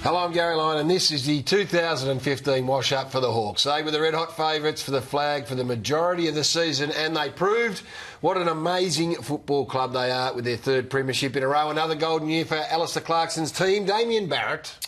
Hello, I'm Gary Lyon, and this is the 2015 wash-up for the Hawks. They were the red-hot favourites for the flag for the majority of the season, and they proved what an amazing football club they are with their third premiership in a row. Another golden year for Alistair Clarkson's team. Damien Barrett.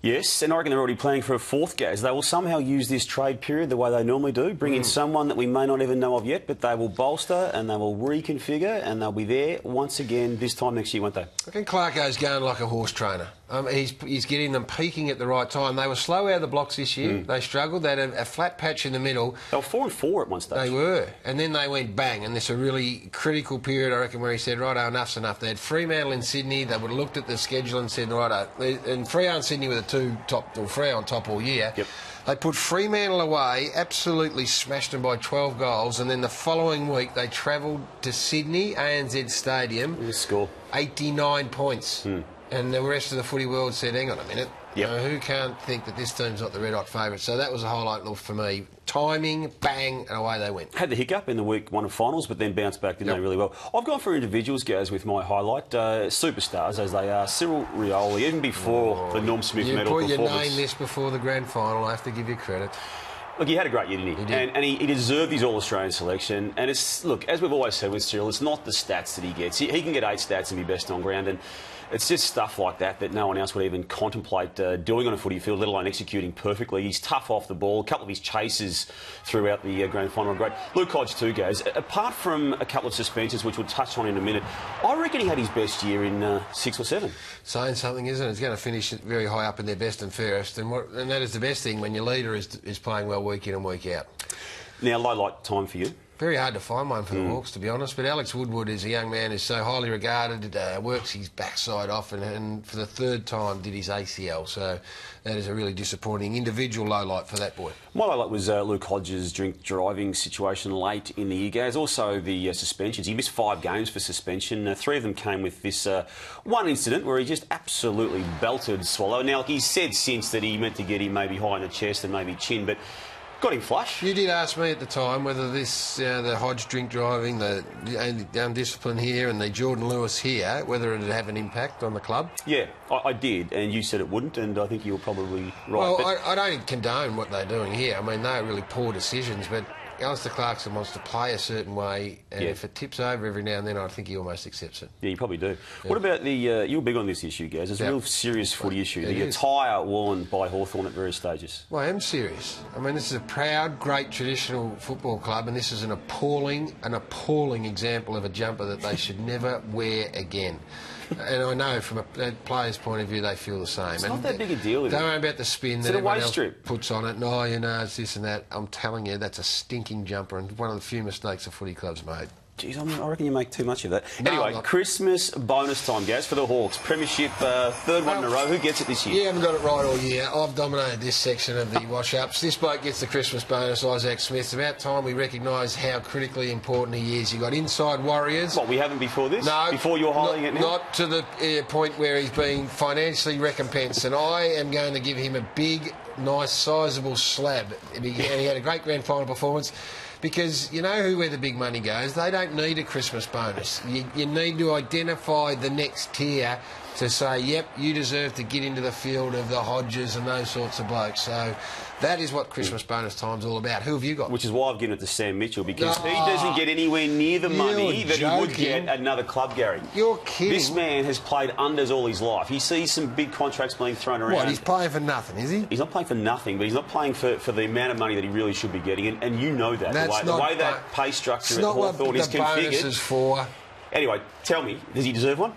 Yes, and I reckon they're already planning for a fourth, Gaz. They will somehow use this trade period the way they normally do, bring in someone that we may not even know of yet, but they will bolster and they will reconfigure and they'll be there once again this time next year, won't they? I reckon Clarko's going like a horse trainer. He's getting them peaking at the right time. They were slow out of the blocks this year. They struggled. They had a flat patch in the middle. They were 4-4 at one stage. They were. And then they went bang. And there's a really critical period, I reckon, where he said, righto, enough's enough. They had Fremantle in Sydney. They would have looked at the schedule and said, righto. And Freo and Sydney were the two top, or Freo on top all year. Yep. They put Fremantle away, absolutely smashed them by 12 goals, and then the following week they travelled to Sydney, ANZ Stadium. The score. 89 points. And the rest of the footy world said, hang on a minute, Yep. who can't think that this team's not the red-hot favourite? So that was a highlight for me. Timing, bang, and away they went. Had the hiccup in the week one of finals, but then bounced back, didn't they, really well? I've gone for individuals, Gaz, with my highlight. Superstars, as they are. Cyril Rioli, even before the Norm Smith medal performance. You put your name this before the grand final, I have to give you credit. Look, he had a great year, didn't he? He did. And he deserved his All-Australian selection. And it's, look, as we've always said with Cyril, it's not the stats that he gets. He can get 8 stats and be best on ground. And it's just stuff like that that no one else would even contemplate doing on a footy field, let alone executing perfectly. He's tough off the ball. A couple of his chases throughout the grand final are great. Luke Hodge too, Gaz. Apart from a couple of suspensions, which we'll touch on in a minute, I reckon he had his best year in 6 or 7. Saying something, isn't it? It's going to finish very high up in their best and fairest. And that is the best thing when your leader is playing well week in and week out. Now, low light time for you. Very hard to find one for the Hawks, to be honest. But Alex Woodward is a young man who's so highly regarded, works his backside off, and for the third time did his ACL. So that is a really disappointing individual low light for that boy. My low light was Luke Hodge's drink-driving situation late in the year, Gaz. Also the suspensions. He missed 5 games for suspension. 3 of them came with this one incident where he just absolutely belted Swallow. Now, like, he's said since that he meant to get him maybe high in the chest and maybe chin, but got him flush. You did ask me at the time whether this, the Hodge drink driving, the undiscipline here and the Jordan Lewis here, whether it would have an impact on the club. Yeah, I did, and you said it wouldn't, and I think you were probably right. Well, but I don't condone what they're doing here. I mean, they're really poor decisions, but Alistair Clarkson wants to play a certain way, and if it tips over every now and then, I think he almost accepts it. Yeah, you probably do. Yeah. What about the... you were big on this issue, Gaz. It's a real serious footy issue. The attire worn by Hawthorn at various stages. Well, I am serious. I mean, this is a proud, great, traditional football club, and this is an appalling example of a jumper that they should never wear again. And I know from a player's point of view they feel the same. It's not that big a deal, is it? Don't worry about the spin that everyone else puts on it. No, you know, it's this and that. I'm telling you, that's a stinking jumper and one of the few mistakes the footy club's made. Jeez, I reckon you make too much of that. No, anyway, Christmas bonus time, Gaz, for the Hawks. Premiership, third one in a row. Who gets it this year? You haven't got it right all year. I've dominated this section of the wash-ups. This bloke gets the Christmas bonus, Isaac Smith. It's about time we recognise how critically important he is. You've got inside warriors. What, we haven't before this? No. Before you're highlighting it now? Not to the point where he's being financially recompensed. And I am going to give him a big, nice, sizable slab. And he had a great grand final performance. Because you know where the big money goes. They don't need a Christmas bonus. You need to identify the next tier to say, yep, you deserve to get into the field of the Hodges and those sorts of blokes. So that is what Christmas bonus time's all about. Who have you got? Which is why I've given it to Sam Mitchell, because he doesn't get anywhere near the money that he would get at another club, Gary. You're kidding. This man has played unders all his life. He sees some big contracts being thrown around. What, he's playing for nothing, is he? He's not playing for nothing, but he's not playing for the amount of money that he really should be getting, and you know that. The way that pay structure at Hawthorn is configured. That's not what the bonus is for. Anyway, tell me, does he deserve one?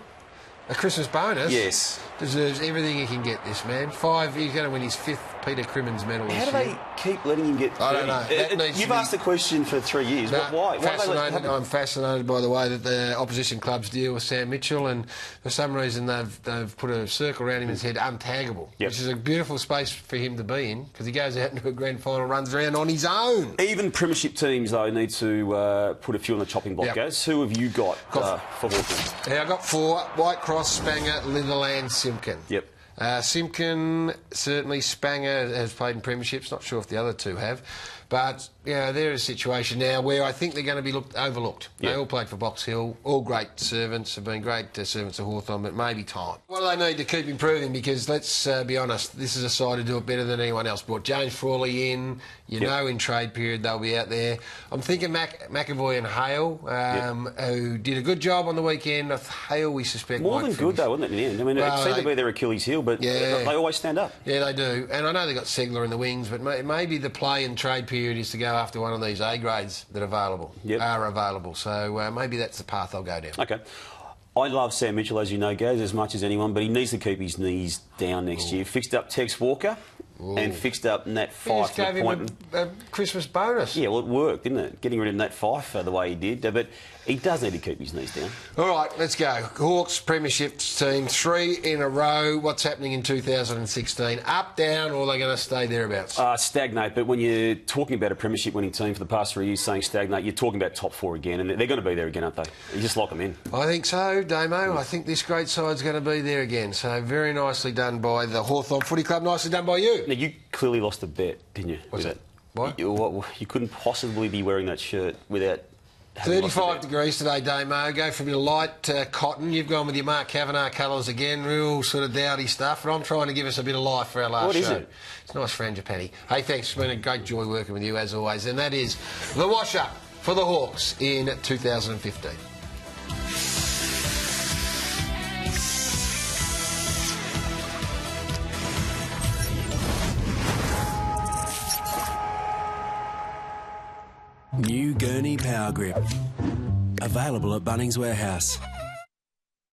A Christmas bonus? Yes. Deserves everything he can get, this man. 5, he's going to win his 5th Peter Crimmins medal this year. How do they keep letting him get 30? I don't know. You've asked the question for 3 years. No, why? I'm fascinated by the way that the opposition clubs deal with Sam Mitchell, and for some reason they've put a circle around him and said untaggable, which is a beautiful space for him to be in, because he goes out into a grand final, runs around on his own. Even premiership teams, though, need to put a few on the chopping block, Gaz. Who have you got for Hawthorn? Yeah, I've got 4. Whitecross, Spanger, Litherland, Simpkin. Yep. Simpkin, certainly. Spanger has played in premierships. Not sure if the other two have. But, they're in a situation now where I think they're going to be overlooked. They all played for Box Hill, all great servants, have been great servants of Hawthorn, but maybe time. What do they need to keep improving? Because let's be honest, this is a side to do it better than anyone else. Brought James Frawley in, in trade period they'll be out there. I'm thinking McAvoy and Hale, who did a good job on the weekend. Hale, we suspect, more than good though, wasn't it? In the end, I mean, it seemed to be their Achilles heel, but they always stand up. Yeah, they do. And I know they've got Segler in the wings, but maybe the play and trade period is to go after one of these A grades that are available. So maybe that's the path I'll go down. Okay. I love Sam Mitchell, as you know, Gaz, as much as anyone, but he needs to keep his knees down next year. Fixed up Tex Walker and fixed up Nat Fyfe. Just gave him a Christmas bonus. Yeah, well, it worked, didn't it? Getting rid of Nat Fyfe the way he did. But he does need to keep his knees down. All right, let's go. Hawks Premiership team, 3 in a row. What's happening in 2016? Up, down, or are they going to stay thereabouts? Stagnate, but when you're talking about a Premiership winning team for the past 3 years saying stagnate, you're talking about top 4 again, and they're going to be there again, aren't they? You just lock them in. I think so, Damo. I think this great side's going to be there again. So very nicely done by the Hawthorn Footy Club. Nicely done by you. Now, you clearly lost a bet, didn't you? What's that? What? You couldn't possibly be wearing that shirt without... 35 degrees today, Damo. Go from your light cotton. You've gone with your Mark Kavanagh colours again. Real sort of dowdy stuff. And I'm trying to give us a bit of life for our last show. What is it? It's nice frangipani. Hey, thanks. It's been a great joy working with you, as always. And that is the wash-up for the Hawks in 2015. New Gurney Power Grip. Available at Bunnings Warehouse.